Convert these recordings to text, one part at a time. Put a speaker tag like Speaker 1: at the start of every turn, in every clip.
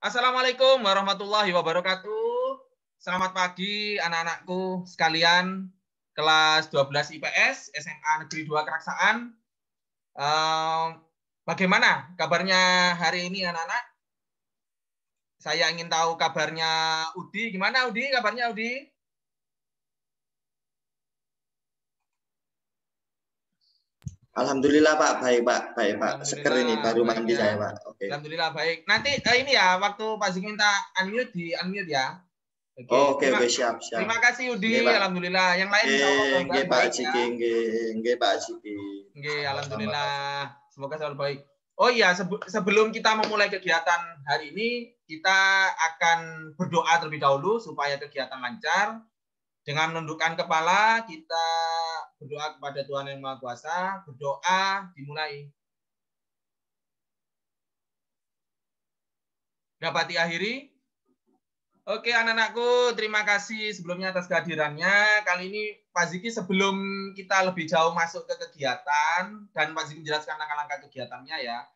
Speaker 1: Assalamualaikum warahmatullahi wabarakatuh. Selamat pagi anak-anakku sekalian kelas 12 IPS SMA Negeri 2 Keraksaan. Bagaimana kabarnya hari ini anak-anak? Saya ingin tahu kabarnya Udi. Gimana Udi? Kabarnya Udi?
Speaker 2: Alhamdulillah Pak, baik Pak, baik Pak. Seger ini baru
Speaker 1: Baik
Speaker 2: mandi
Speaker 1: ya.
Speaker 2: saya Pak. Oke.
Speaker 1: Alhamdulillah baik. Nanti ini ya waktu Pak Ziki minta unmute di unmute ya.
Speaker 2: Oke, siap.
Speaker 1: Terima kasih Udi.
Speaker 2: Nggih, Pak.
Speaker 1: Alhamdulillah. Yang lain insya Allah
Speaker 2: Nggih Pak
Speaker 1: baik
Speaker 2: Ziki,
Speaker 1: ya.
Speaker 2: nggih Pak Ziki.
Speaker 1: Nggih, alhamdulillah. Semoga selalu baik. Oh iya, sebelum kita memulai kegiatan hari ini, kita akan berdoa terlebih dahulu supaya kegiatan lancar. Dengan menundukkan kepala, kita berdoa kepada Tuhan Yang Maha Kuasa. Berdoa dimulai. Dapat diakhiri. Oke, anak-anakku, terima kasih sebelumnya atas kehadirannya. Kali ini Pak Ziki sebelum kita lebih jauh masuk ke kegiatan, dan Pak Ziki menjelaskan langkah-langkah kegiatannya ya,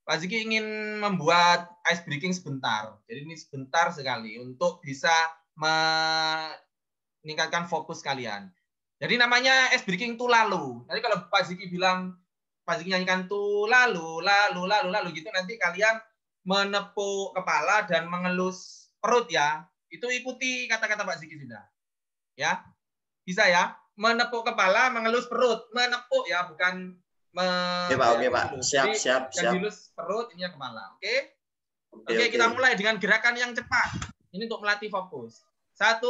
Speaker 1: Pak Ziki ingin membuat ice breaking sebentar. Jadi ini sebentar sekali untuk bisa meningkatkan fokus kalian. Jadi namanya ice breaking tuh lalu. Nanti kalau Pak Ziki bilang, Pak Ziki nyanyikan tuh lalu gitu, nanti kalian menepuk kepala dan mengelus perut ya. Itu ikuti kata-kata Pak Ziki sudah. Ya. Bisa ya? Menepuk kepala, mengelus perut. Menepuk ya, bukan
Speaker 2: Oke Pak. Siap.
Speaker 1: Yang dilus perut, ini kepala. Oke, kita mulai dengan gerakan yang cepat. Ini untuk melatih fokus. 1,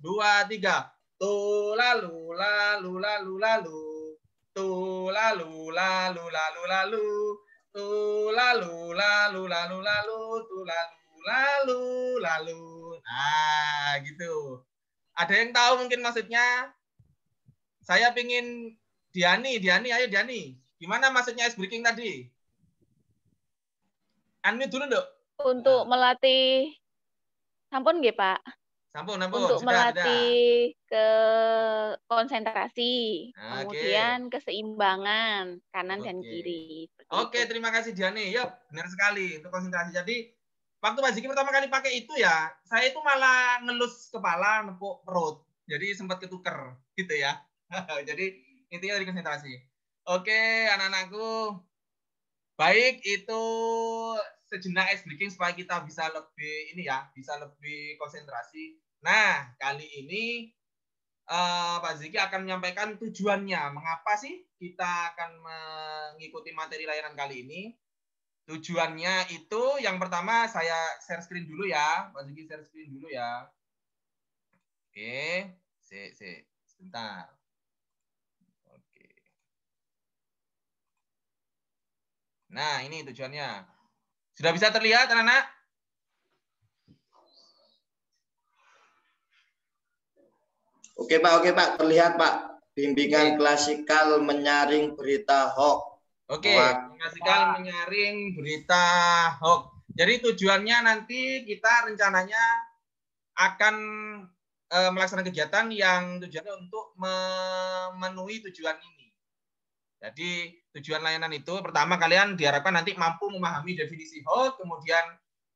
Speaker 1: 2, 3. Tuh lalu. Tuh lalu. Tuh lalu. Nah, gitu. Ada yang tahu mungkin maksudnya? Saya pingin Diani, ayo Diani. Gimana maksudnya ice breaking tadi? Unmute dulu, Dok.
Speaker 3: Untuk melatih, sampun nggih Pak?
Speaker 1: Sampun.
Speaker 3: Untuk melatih ke konsentrasi, kemudian keseimbangan kanan dan kiri.
Speaker 1: Oke, terima kasih Diani. Yuk, benar sekali untuk konsentrasi. Jadi waktu Pak Ziki pertama kali pakai itu ya, saya itu malah ngelus kepala, nepuk perut. Jadi sempat ketuker gitu ya. Jadi intinya dari konsentrasi. Oke, anak-anakku. Baik, itu sejenak ice breaking supaya kita bisa lebih ini ya, bisa lebih konsentrasi. Nah, kali ini Pak Ziki akan menyampaikan tujuannya. Mengapa sih kita akan mengikuti materi layanan kali ini? Tujuannya itu yang pertama saya share screen dulu ya. Pak Ziki share screen dulu ya. Oke, sebentar. Oke. Nah, ini tujuannya. Sudah bisa terlihat anak-anak?
Speaker 2: Oke Pak, terlihat Pak. Bimbingan klasikal menyaring berita hoax.
Speaker 1: Oke, klasikal menyaring berita hoax. Jadi tujuannya nanti kita rencananya akan melaksanakan kegiatan yang tujuannya untuk memenuhi tujuan ini. Jadi tujuan layanan itu pertama kalian diharapkan nanti mampu memahami definisi hoax, kemudian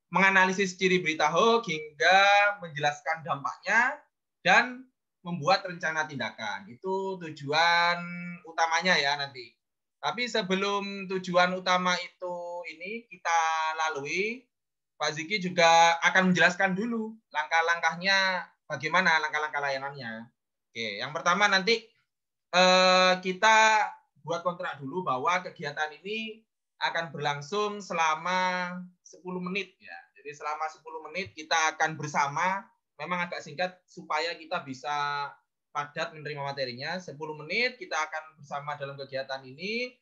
Speaker 1: menganalisis ciri berita hoax hingga menjelaskan dampaknya dan membuat rencana tindakan. Itu tujuan utamanya ya nanti. Tapi sebelum tujuan utama itu ini kita lalui, Pak Ziki juga akan menjelaskan dulu langkah-langkahnya, bagaimana langkah-langkah layanannya. Oke, yang pertama nanti kita buat kontrak dulu bahwa kegiatan ini akan berlangsung selama 10 menit ya. Jadi selama 10 menit kita akan bersama, memang agak singkat supaya kita bisa padat menerima materinya. 10 menit kita akan bersama dalam kegiatan ini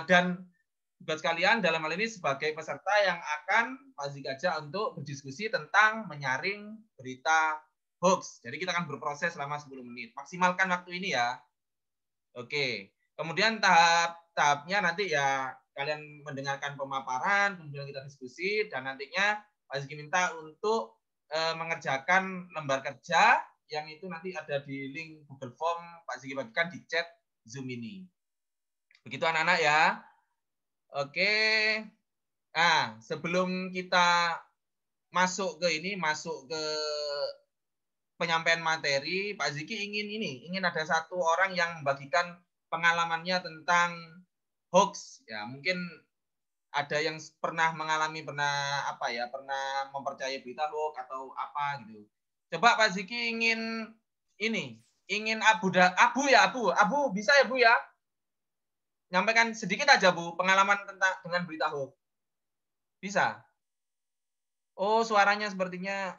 Speaker 1: dan tugas kalian dalam hal ini sebagai peserta yang akan Pak Ziki ajak untuk berdiskusi tentang menyaring berita hoax. Jadi kita akan berproses selama 10 menit. Maksimalkan waktu ini ya. Oke. Kemudian tahapnya nanti ya kalian mendengarkan pemaparan, kemudian kita diskusi, dan nantinya Pak Ziki minta untuk mengerjakan lembar kerja yang itu nanti ada di link Google Form Pak Ziki bagikan di chat Zoom ini. Begitu anak-anak ya. Oke. Nah, sebelum kita masuk ke penyampaian materi, Pak Ziki ingin ada satu orang yang membagikan pengalamannya tentang hoax. Ya, mungkin ada yang pernah mempercayai berita hoax atau apa gitu. Coba Pak Ziki ingin Abu bisa ya Bu ya? Nyampaikan sedikit aja Bu pengalaman dengan berita hoax. Bisa? Oh, suaranya sepertinya.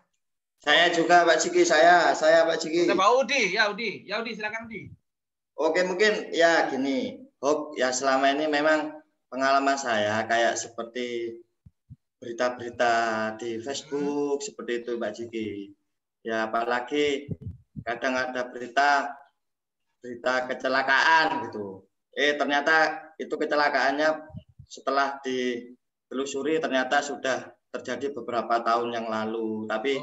Speaker 2: Saya juga Pak Ciki, saya Pak Ciki.
Speaker 1: Pak Udi, Udi, silakan Udi.
Speaker 2: Oke, mungkin ya gini, hoax ya selama ini memang pengalaman saya kayak seperti berita-berita di Facebook seperti itu Pak Ciki. Ya apalagi kadang ada berita kecelakaan gitu. Ternyata itu kecelakaannya setelah ditelusuri ternyata sudah terjadi beberapa tahun yang lalu, tapi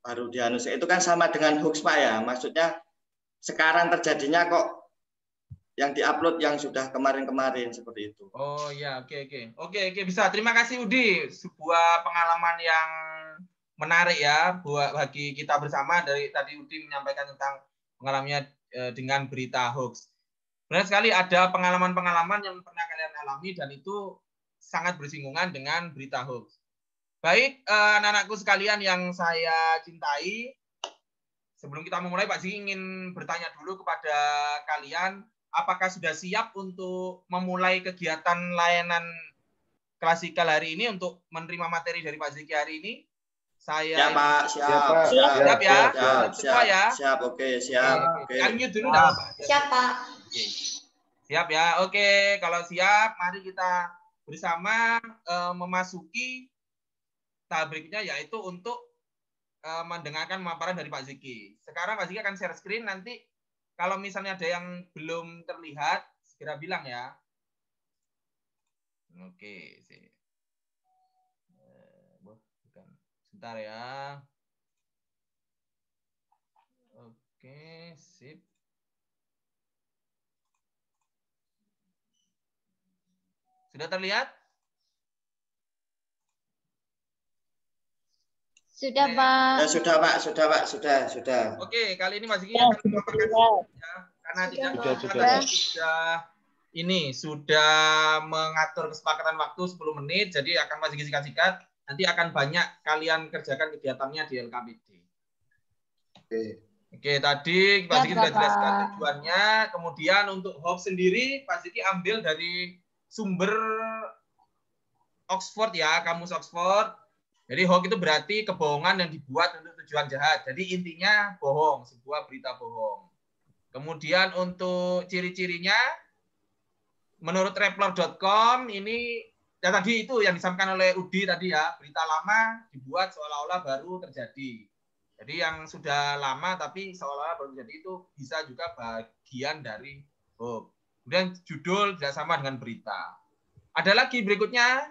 Speaker 2: baru dianus. Itu kan sama dengan hoax Pak ya, maksudnya sekarang terjadinya kok yang diupload yang sudah kemarin-kemarin seperti itu.
Speaker 1: Oh ya, oke, bisa. Terima kasih Udi, sebuah pengalaman yang menarik ya buat bagi kita bersama. Dari tadi Udi menyampaikan tentang pengalamannya dengan berita hoax. Benar sekali ada pengalaman-pengalaman yang pernah kalian alami dan itu sangat bersinggungan dengan berita hoax. Baik, anak-anakku sekalian yang saya cintai, sebelum kita memulai, Pak Ziki ingin bertanya dulu kepada kalian, apakah sudah siap untuk memulai kegiatan layanan klasikal hari ini untuk menerima materi dari Pak Ziki hari ini?
Speaker 2: Ya Pak, siap
Speaker 1: ya.
Speaker 2: Semua ya. Siap, oke, siap.
Speaker 1: Oke. Unmute dulu dah, Pak.
Speaker 4: Siap Pak.
Speaker 1: Siap ya. Oke, kalau siap, mari kita bersama memasuki tahap berikutnya, yaitu untuk mendengarkan pemaparan dari Pak Ziki. Sekarang Pak Ziki akan share screen, nanti kalau misalnya ada yang belum terlihat, segera bilang ya. Oke, sebentar ya. Oke, sip. Sudah terlihat?
Speaker 4: Sudah Pak.
Speaker 2: Ya, sudah Pak, sudah.
Speaker 1: Oke, kali ini Mas Ziki akan memaparkan ya, karena sudah mengatur kesepakatan waktu 10 menit, jadi akan Mas Ziki sikat-sikat. Nanti akan banyak kalian kerjakan kegiatannya di LKPD. Oke, tadi Pak Ziki sudah jelaskan tujuannya. Kemudian untuk hoax sendiri, Pak Ziki ambil dari sumber Oxford ya, kamus Oxford. Jadi hoax itu berarti kebohongan yang dibuat untuk tujuan jahat. Jadi intinya bohong, sebuah berita bohong. Kemudian untuk ciri-cirinya, menurut Rappler.com ini ya tadi itu yang disampaikan oleh Udi tadi ya, berita lama dibuat seolah-olah baru terjadi. Jadi yang sudah lama tapi seolah-olah baru terjadi itu bisa juga bagian dari hoax. Kemudian judul tidak sama dengan berita. Ada lagi berikutnya,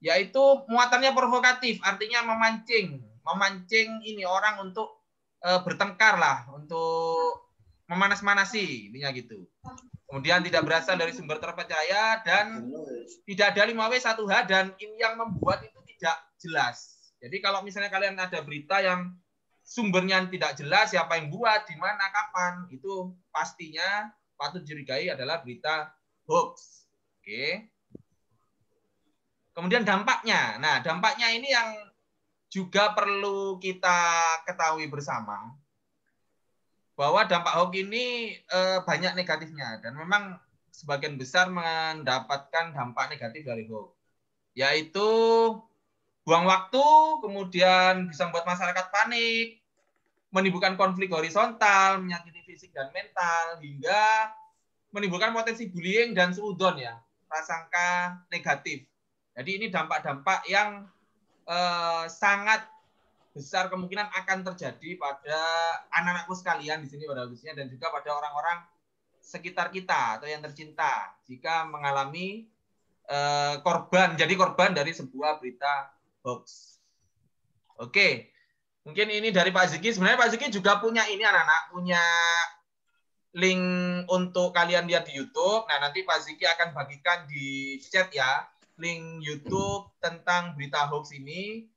Speaker 1: yaitu muatannya provokatif, artinya memancing ini orang untuk bertengkar lah, untuk memanas-manasi, intinya gitu. Kemudian tidak berasal dari sumber terpercaya dan tidak ada 5W1H dan ini yang membuat itu tidak jelas. Jadi kalau misalnya kalian ada berita yang sumbernya tidak jelas, siapa yang buat, di mana, kapan, itu pastinya patut dicurigai adalah berita hoax. Oke. Kemudian dampaknya. Nah, dampaknya ini yang juga perlu kita ketahui bersama. Bahwa dampak hoax ini banyak negatifnya. Dan memang sebagian besar mendapatkan dampak negatif dari hoax. Yaitu buang waktu, kemudian bisa membuat masyarakat panik, menimbulkan konflik horizontal, menyakiti fisik dan mental, hingga menimbulkan potensi bullying dan suudon ya, prasangka negatif. Jadi ini dampak-dampak yang sangat besar kemungkinan akan terjadi pada anak-anakku sekalian di sini pada khususnya dan juga pada orang-orang sekitar kita atau yang tercinta jika mengalami jadi korban dari sebuah berita hoax. Oke, mungkin ini dari Pak Ziki. Sebenarnya Pak Ziki juga punya ini anak-anak, punya link untuk kalian lihat di YouTube. Nah, nanti Pak Ziki akan bagikan di chat ya. link YouTube tentang berita hoax ini.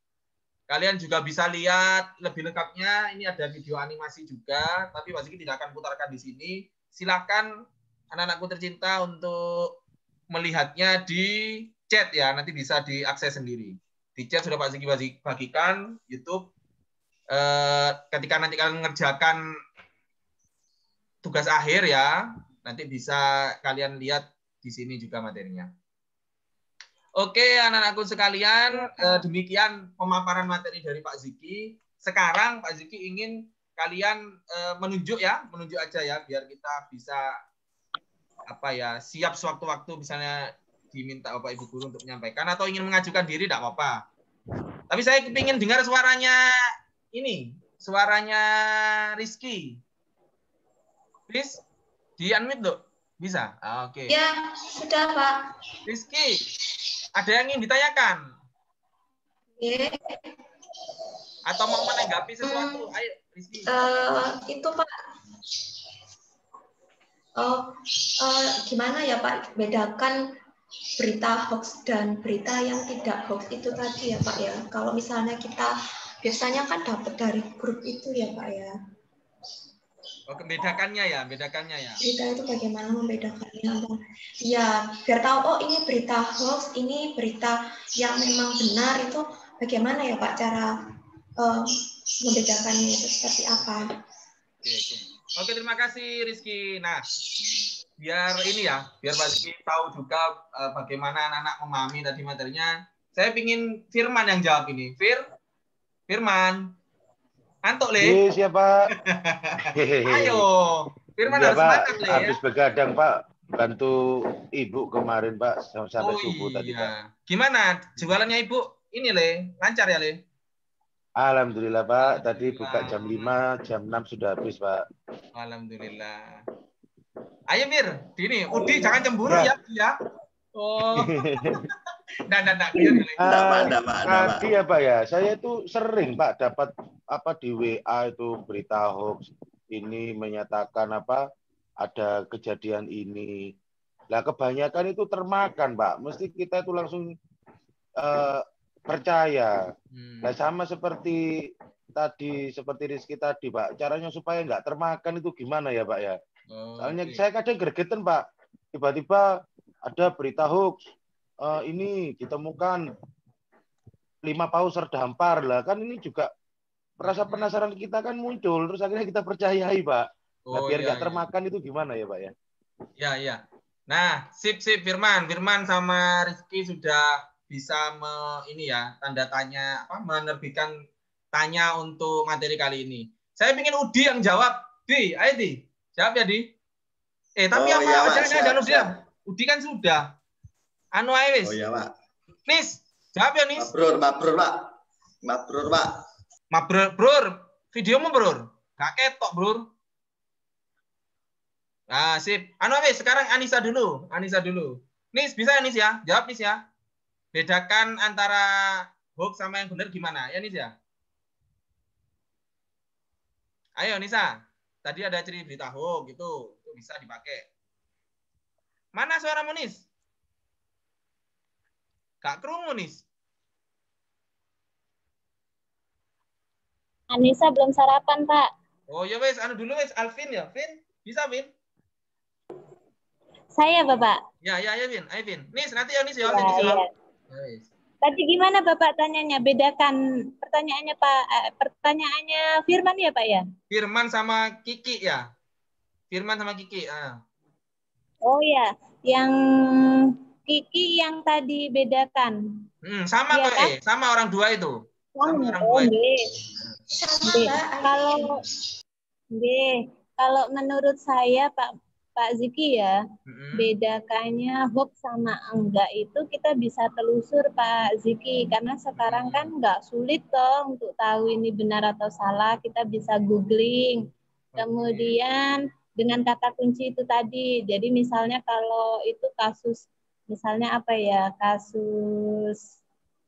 Speaker 1: Kalian juga bisa lihat lebih lengkapnya. Ini ada video animasi juga, tapi Pak Ziki tidak akan putarkan di sini. Silakan anak-anakku tercinta untuk melihatnya di chat ya. Nanti bisa diakses sendiri. Di chat sudah Pak Ziki bagikan YouTube. Ketika nanti kalian mengerjakan tugas akhir ya, nanti bisa kalian lihat di sini juga materinya. Oke, anak-anakku sekalian, demikian pemaparan materi dari Pak Ziki. Sekarang Pak Ziki ingin kalian menunjuk aja ya, biar kita bisa siap sewaktu-waktu misalnya diminta Bapak Ibu guru untuk menyampaikan atau ingin mengajukan diri tidak apa-apa. Tapi saya ingin dengar suaranya Rizky. Please, di-unmute loh. Bisa? Oke.
Speaker 4: Ya, sudah Pak.
Speaker 1: Rizky, ada yang ingin ditanyakan?
Speaker 4: Oke.
Speaker 1: Atau mau menanggapi sesuatu? Ayo, Rizky.
Speaker 4: Itu Pak. Gimana ya Pak, bedakan berita hoax dan berita yang tidak hoax itu tadi ya Pak ya. Kalau misalnya kita biasanya kan dapat dari grup itu ya Pak ya.
Speaker 1: Oh, bedakannya ya.
Speaker 4: Berita itu bagaimana membedakannya? Ya, biar tahu oh ini berita hoax, ini berita yang memang benar itu bagaimana ya Pak cara membedakannya itu seperti apa?
Speaker 1: Oke, terima kasih Rizky. Nah, biar Pak Rizky tahu juga bagaimana anak-anak memahami tadi materinya. Saya ingin Firman yang jawab ini. Firman. Antuk, Le.
Speaker 5: Iya, siapa?
Speaker 1: Ayo. Firman
Speaker 5: ya,
Speaker 1: harus
Speaker 5: Pak.
Speaker 1: semangat, Le.
Speaker 5: Habis begadang, Pak. Bantu Ibu kemarin, Pak. Sampai subuh tadi, Pak.
Speaker 1: Gimana jualannya Ibu? Ini, Le. Lancar ya, Le?
Speaker 5: Alhamdulillah, Pak. Tadi buka jam 5, jam 6 sudah habis, Pak.
Speaker 1: Alhamdulillah. Ayo, Mir. Dini, Udi jangan cemburu ya. Oh.
Speaker 5: Tadi ya Pak ya, saya itu sering Pak dapat di WA itu berita hoax ini menyatakan ada kejadian ini. Nah kebanyakan itu termakan Pak, mesti kita itu langsung percaya. Nah sama seperti Rizky tadi Pak, caranya supaya nggak termakan itu gimana ya Pak ya? Soalnya saya kadang gregetan Pak, tiba-tiba ada berita hoax. Ini ditemukan 5 paus terdampar lah kan ini juga rasa penasaran kita kan muncul terus akhirnya kita percayai Pak. Nah, biar nggak termakan itu gimana ya Pak ya?
Speaker 1: Ya. Nah sip Firman sama Rizky sudah bisa tanda tanya menerbitkan tanya untuk materi kali ini. Saya ingin Udi yang jawab. Ayo Di jawab ya Di. Tapi jangan dia. Udi kan sudah. Anu ae wis.
Speaker 2: Oh iya, Pak.
Speaker 1: Nis, jawab ya Nis.
Speaker 2: Mabrur, Pak.
Speaker 1: Mabrur. Videomu, Bro. Gak ketok, Bro. Nah, sip. Anu wis, sekarang Anissa dulu. Nis, bisa ya Nis ya? Jawab Nis ya. Bedakan antara hoax sama yang benar gimana? Ya Nis ya. Ayo Nisa. Tadi ada cerita berita hoax itu bisa dipakai. Mana suaramu Nis? Kak Krungu Nis.
Speaker 3: Anissa belum sarapan, Pak.
Speaker 1: Oh ya wes, dulu wes Alvin ya. Vin, bisa Vin?
Speaker 3: Saya, Bapak.
Speaker 1: Ya Vin. Ayo Vin. Nis, nanti ya Nis ya.
Speaker 3: Ya. Tadi gimana Bapak tanyanya? Bedakan pertanyaannya Pak. Pertanyaannya Firman ya Pak ya?
Speaker 1: Firman sama Kiki ya.
Speaker 3: Oh ya, yang Kiki yang tadi bedakan.
Speaker 1: Sama ya, kok sama orang dua itu.
Speaker 3: Kalau menurut saya Pak Ziki ya, bedakannya hoax sama enggak itu kita bisa telusur Pak Ziki, karena sekarang kan enggak sulit toh untuk tahu ini benar atau salah, kita bisa googling. Kemudian dengan kata kunci itu tadi, jadi misalnya kalau itu kasus, misalnya kasus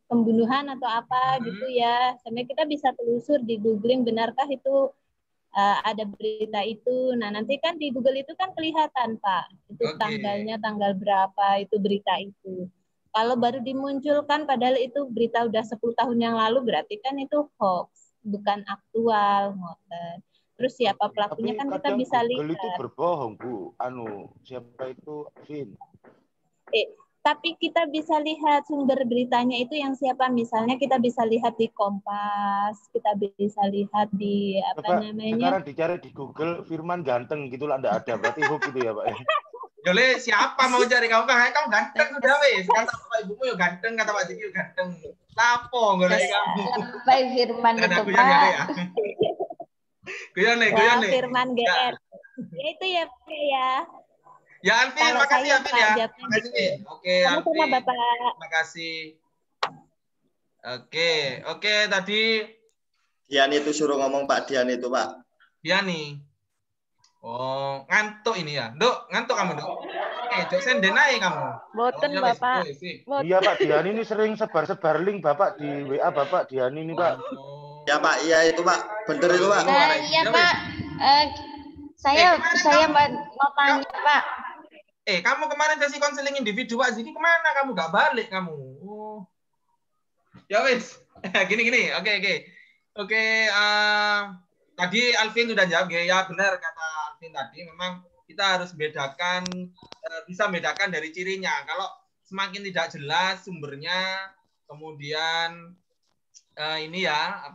Speaker 3: pembunuhan atau apa gitu ya, sebenarnya kita bisa telusur di googling benarkah itu ada berita itu. Nah nanti kan di Google itu kan kelihatan Pak, itu tanggalnya tanggal berapa itu berita itu. Kalau baru dimunculkan padahal itu berita udah 10 tahun yang lalu, berarti kan itu hoax, bukan aktual. Terus siapa pelakunya kan kita bisa lihat.
Speaker 5: Google itu berbohong, Bu. Siapa itu Vin?
Speaker 3: Tapi kita bisa lihat sumber beritanya itu yang siapa. Misalnya kita bisa lihat di Kompas, kita bisa lihat di namanya.
Speaker 5: Sekarang dicari di Google Firman ganteng gitu lah, enggak ada. Berarti hoax gitu ya, Pak.
Speaker 1: Jole, siapa mau cari kamu? Kamu ganteng sudah wes. Kata Bapak Ibumu yo ganteng, kata Pak Ziki yo ganteng. Lapo golek kamu.
Speaker 6: Bapak Firman itu, Pak.
Speaker 1: Guyon nih.
Speaker 3: Firman GR. Ya itu ya, Pak ya.
Speaker 1: Ya Alvin, makasih ya Alvin ya. Makasih. Oke, Alvin. Terima kasih. Oke, tadi
Speaker 2: Dian itu suruh ngomong Pak Dian itu, Pak.
Speaker 1: Diani. Oh, ngantuk ini ya. Dok, ngantuk kamu, Dok? Dok senden aja kamu.
Speaker 3: Boten, Bapak.
Speaker 5: Iya, Pak. Dian ini sering sebar-sebar link Bapak di WA Bapak Dian ini, Pak.
Speaker 2: Ya, Pak. Iya itu, Pak. Bener itu, Pak.
Speaker 6: Iya, Pak. Saya mau tanya, Pak.
Speaker 1: Kamu kemarin sesi konseling individu, Pak Ziki kemana? Kamu nggak balik kamu. Oh. Ya wis. Gini. Oke. Tadi Alvin sudah jawab, ya benar kata Alvin tadi. Memang kita harus bisa bedakan dari cirinya. Kalau semakin tidak jelas sumbernya, kemudian ini ya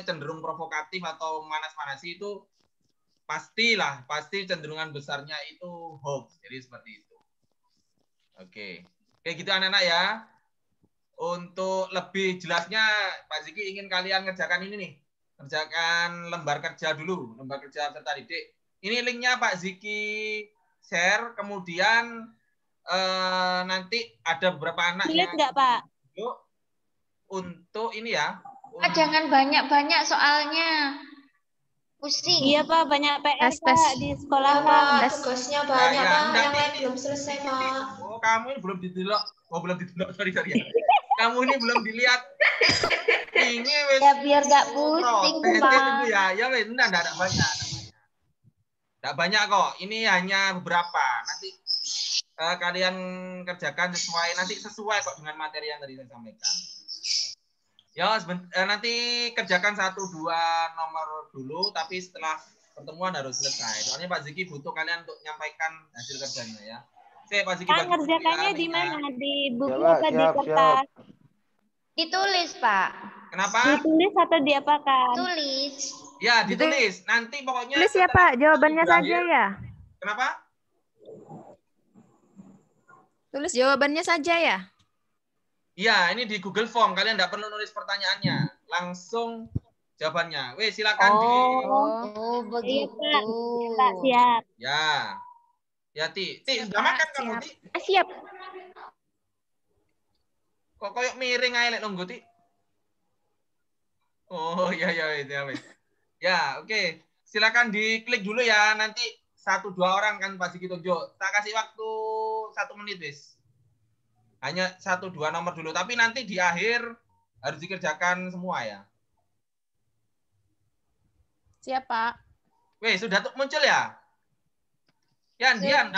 Speaker 1: cenderung provokatif atau manas-manasi, itu pasti cenderungan besarnya itu hoax. Jadi seperti itu. Oke gitu anak-anak ya. Untuk lebih jelasnya Pak Ziki ingin kalian ngerjakan ini nih. Kerjakan lembar kerja dulu, lembar kerja peserta didik. Ini linknya Pak Ziki share, kemudian nanti ada beberapa anak
Speaker 3: yang nggak Pak?
Speaker 1: Untuk ini ya.
Speaker 6: Jangan banyak-banyak soalnya. Pusing.
Speaker 3: Iya Pak, banyak PR Pak di sekolah Pak.
Speaker 4: Tugasnya banyak Pak, yang lain belum selesai Pak.
Speaker 1: Oh kamu ini belum didelok. Sorry ya. Kamu ini belum dilihat. Ini wes.
Speaker 6: Ya biar gak pusing Pak.
Speaker 1: Ya wes, enggak banyak. Enggak banyak kok. Ini hanya beberapa. Nanti kalian kerjakan sesuai kok dengan materi yang tadi saya sampaikan. Ya, nanti kerjakan 1-2 nomor dulu, tapi setelah pertemuan harus selesai. Soalnya Pak Ziki butuh kalian untuk menyampaikan hasil kerjanya ya. Pak Ziki
Speaker 3: ngerjakannya di mana? Di buku atau di kertas?
Speaker 6: Ditulis, Pak.
Speaker 1: Kenapa?
Speaker 3: Ditulis atau diapakan?
Speaker 6: Tulis.
Speaker 1: Ya, ditulis. Nanti pokoknya
Speaker 7: tulis ya, Pak. Jawabannya saja ya.
Speaker 1: Kenapa?
Speaker 7: Tulis jawabannya saja ya.
Speaker 1: Iya, ini di Google Form. Kalian tidak perlu nulis pertanyaannya. Langsung jawabannya. Weh, silakan
Speaker 6: begitu.
Speaker 3: Siap.
Speaker 1: Ya. Ya, Ti. Sudah makan kamu, Ti?
Speaker 3: Siap.
Speaker 1: Kok koyok miring aja nunggu, Ti? Oh, ya. Ya, oke. Silakan diklik dulu ya. Nanti 1-2 orang kan Pak Ziki tunjuk. Tak kasih waktu 1 menit, wis. Hanya 1-2 nomor dulu, tapi nanti di akhir harus dikerjakan semua ya.
Speaker 7: Siap, Pak.
Speaker 1: Weh, sudah muncul ya? Dian, ya?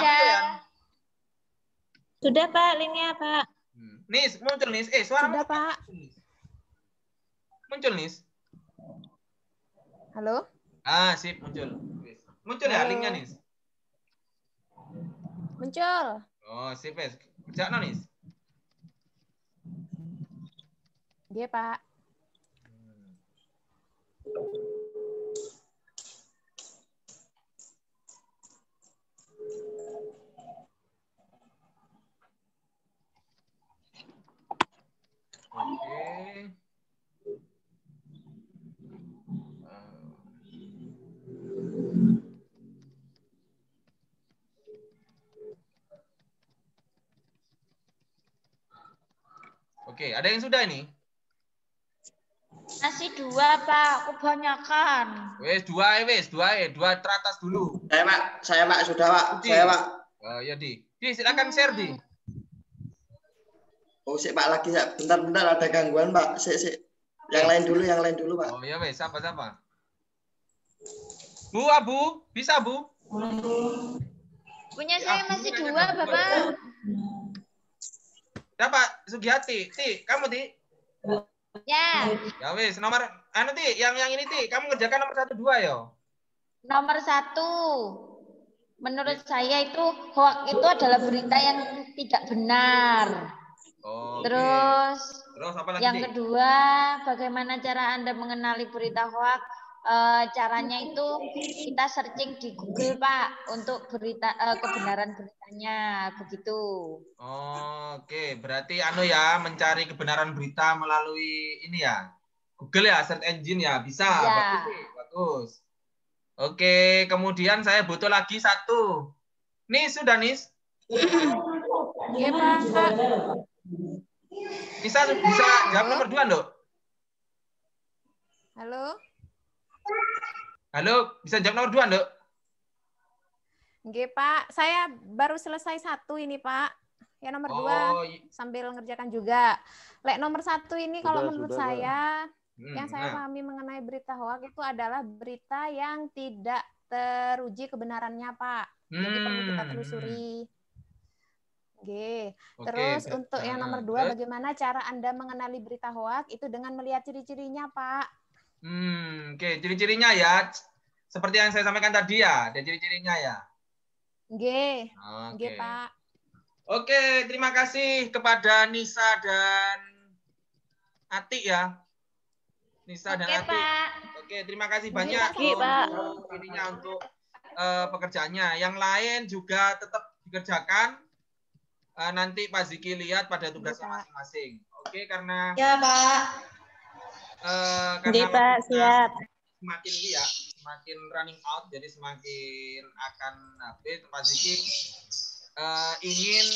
Speaker 3: Sudah, Pak, linknya, Pak.
Speaker 1: Nis, muncul, Nis. Suara
Speaker 7: sudah, Pak.
Speaker 1: Muncul, Nis.
Speaker 7: Halo?
Speaker 1: Sip, muncul. Muncul ya linknya, Nis?
Speaker 7: Muncul.
Speaker 1: Oh, sip, wes. Kerjaan, Nis.
Speaker 7: Iya, Pak.
Speaker 1: Oke. Oke, ada yang sudah ini?
Speaker 6: Masih 2, Pak. Kebanyakan.
Speaker 1: Wes, 2 teratas dulu.
Speaker 2: Saya Pak, sudah Pak. Saya Pak.
Speaker 1: Ya, Di, silakan share, Di.
Speaker 2: Oh, Pak lagi ya. Bentar ada gangguan, Pak. Yang lain dulu, Pak.
Speaker 1: Oh, ya wes, siapa? Bu, Abu, bisa, Bu?
Speaker 6: Punya saya masih 2, Bapak.
Speaker 1: Siapa? Sugiyati. Ti, kamu Ti?
Speaker 6: Ya.
Speaker 1: Ya wis, nomor Ti, yang ini Ti, kamu ngerjakan nomor 1 2 ya.
Speaker 6: Nomor 1. Menurut saya itu hoax itu adalah berita yang tidak benar. Terus
Speaker 1: apa lagi,
Speaker 6: yang kedua, bagaimana cara Anda mengenali berita hoax? Caranya itu kita searching di Google, Pak, untuk berita kebenaran beritanya, begitu.
Speaker 1: Oke, berarti ya mencari kebenaran berita melalui ini ya, Google ya, search engine ya, bisa.
Speaker 6: Ya.
Speaker 1: Bagus. Oke, kemudian saya butuh lagi 1. Nis, sudah Nis?
Speaker 7: Iya, Pak.
Speaker 1: Bisa jawab nomor 2, Nduk? Halo, bisa jawab nomor 2, Nduk?
Speaker 7: Nggih, Pak. Saya baru selesai 1 ini, Pak. Ya nomor 2 sambil ngerjakan juga. Lek nomor 1 ini kalau menurut saya yang saya pahami mengenai berita hoax itu adalah berita yang tidak teruji kebenarannya, Pak. Jadi perlu kita telusuri. Oke. Terus untuk yang nomor 2, bagaimana cara Anda mengenali berita hoax? Itu dengan melihat ciri-cirinya, Pak.
Speaker 1: Oke, ciri-cirinya ya seperti yang saya sampaikan tadi ya, ada ciri-cirinya ya.
Speaker 7: Oke, Pak.
Speaker 1: Oke, terima kasih kepada Nisa dan Ati ya. Nisa dan Ati.
Speaker 6: Pak.
Speaker 1: Oke, terima kasih banyak untuk pekerjaannya. Yang lain juga tetap dikerjakan. Nanti Pak Ziki lihat pada tugasnya masing-masing. Oke, karena
Speaker 4: ya Pak.
Speaker 1: Karena
Speaker 3: Pak, siap.
Speaker 1: Semakin ini ya, semakin running out, jadi semakin akan habis. Pak Ziki ingin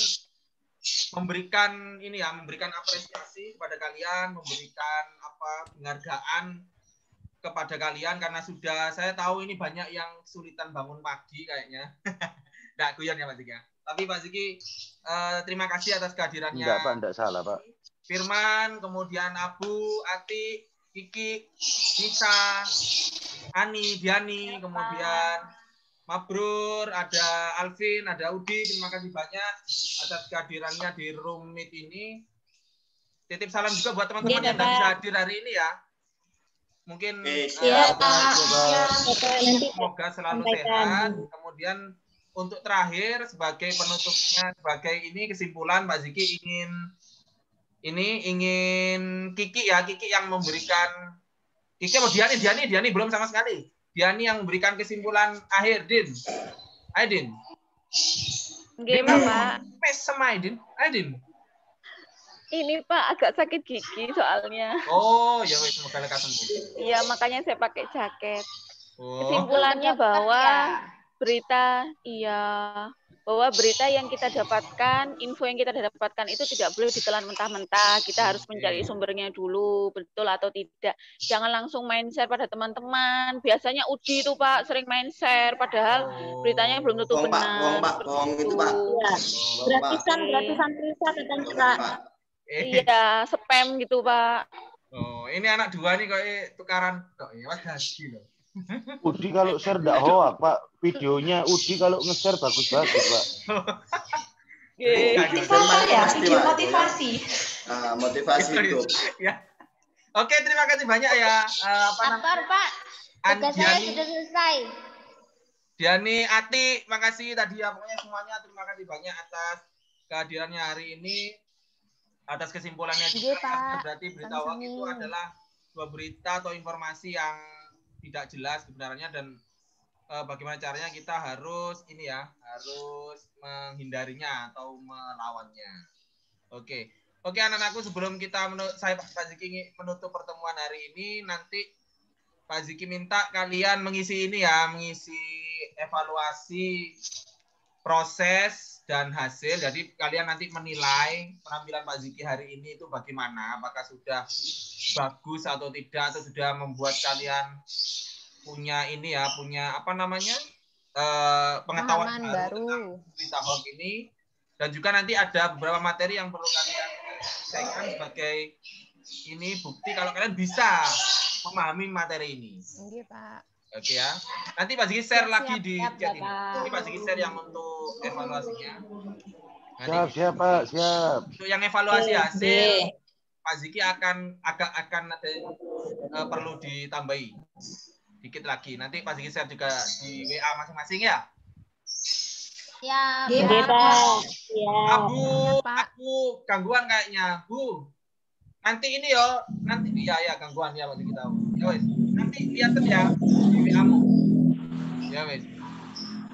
Speaker 1: memberikan ini ya, memberikan apresiasi kepada kalian, memberikan penghargaan kepada kalian karena sudah saya tahu ini banyak yang kesulitan bangun pagi kayaknya. Nggak guyon ya Pak Ziki. Tapi Pak Ziki terima kasih atas kehadirannya.
Speaker 5: Enggak Pak, enggak salah Pak.
Speaker 1: Firman, kemudian Abu, Ati, Kiki, Nisa, Ani, Diani, kemudian Mabrur, ada Alvin, ada Udi. Terima kasih banyak atas kehadirannya di room meet ini. Titip salam juga buat teman-teman yang nggak bisa hadir hari ini ya. Mungkin semoga selalu sehat. Kemudian untuk terakhir sebagai penutupnya, sebagai ini kesimpulan, Pak Ziki ingin Kiki ya, Kiki yang memberikan, Kiki mau Diani belum sama sekali. Diani yang memberikan kesimpulan akhir, Din. Ayo, Din.
Speaker 8: Nggih, Pak.
Speaker 1: Mes sama Din. Ayo, Din.
Speaker 8: Ini Pak agak sakit gigi soalnya.
Speaker 1: Oh, ya wes semoga lekas sembuh.
Speaker 8: Iya, makanya saya pakai jaket. Kesimpulannya bahwa berita yang kita dapatkan, info yang kita dapatkan itu tidak boleh ditelan mentah-mentah. Kita harus mencari sumbernya dulu, betul atau tidak. Jangan langsung main share pada teman-teman. Biasanya Udi itu Pak sering main share, padahal beritanya belum tentu benar.
Speaker 2: Bohong itu Pak.
Speaker 3: Gratisan pulsa katanya Pak.
Speaker 8: Iya, spam gitu Pak.
Speaker 1: Oh, ini anak 2 nih kok tukaran kok ya gaji loh.
Speaker 5: Udi kalau share enggak hoax, Pak. Videonya Udi kalau nge-share bagus-bagus, Pak.
Speaker 4: Motivator ya, video motivasi.
Speaker 2: Motivasi itu.
Speaker 1: Ya. Oke, terima kasih banyak ya.
Speaker 6: Pak. Tugas saya sudah selesai.
Speaker 1: Diani, Ati, makasih tadi ya. Pokoknya semuanya terima kasih banyak atas kehadirannya hari ini. Atas kesimpulannya juga, berarti berita hoax itu adalah sebuah berita atau informasi yang tidak jelas kebenarannya dan bagaimana caranya kita harus menghindarinya atau melawannya. Oke, anak-anakku, sebelum saya Pak Ziki menutup pertemuan hari ini, nanti Pak Ziki minta kalian mengisi evaluasi proses dan hasil. Jadi kalian nanti menilai penampilan Pak Ziki hari ini itu bagaimana, apakah sudah bagus atau tidak, atau sudah membuat kalian punya pengetahuan baru tentang berita hoax ini. Dan juga nanti ada beberapa materi yang perlu kalian selesaikan sebagai ini bukti kalau kalian bisa memahami materi ini.
Speaker 7: Oke, Pak.
Speaker 1: Oke ya. Nanti Pak Ziki share lagi di chat ini. Ini Pak Ziki share yang untuk evaluasinya.
Speaker 5: Siap Pak, siap.
Speaker 1: Untuk yang evaluasi hasil, Pak Ziki akan perlu ditambahi dikit lagi. Nanti Pak Ziki share juga di WA masing-masing ya.
Speaker 6: Ya,
Speaker 3: Pak.
Speaker 1: Aku gangguan kayaknya, Bu. Nanti ini yo, nanti ya gangguan ya Pak Ziki tahu. Ya wes, nanti lihatin ya di WA-mu. Ya wes.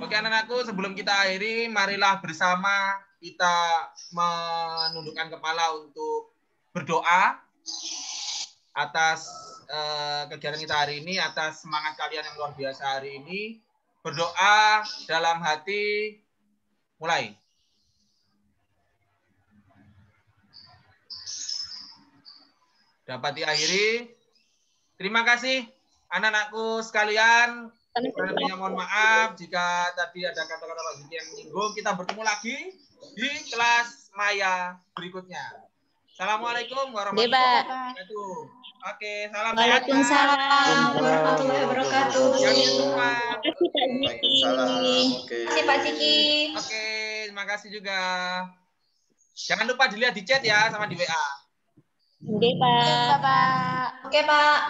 Speaker 1: Oke anak-anakku, sebelum kita akhiri, marilah bersama kita menundukkan kepala untuk berdoa atas kegiatan kita hari ini, atas semangat kalian yang luar biasa hari ini. Berdoa dalam hati, mulai. Dapat diakhiri. Terima kasih anak-anakku sekalian. Sebenarnya mohon maaf jika tadi ada kata-kata Pak Ziki yang menyinggung. Kita bertemu lagi di kelas Maya berikutnya. Assalamualaikum warahmatullahi wabarakatuh. Oke, salam sehat.
Speaker 4: Waalaikumsalam warahmatullahi wabarakatuh.
Speaker 2: Waalaikumsalam. Oke.
Speaker 4: Terima kasih Pak Ziki.
Speaker 1: Oke, terima kasih juga. Jangan lupa dilihat di chat ya sama di WA.
Speaker 3: Oke, Pak.
Speaker 4: Oke, Pak.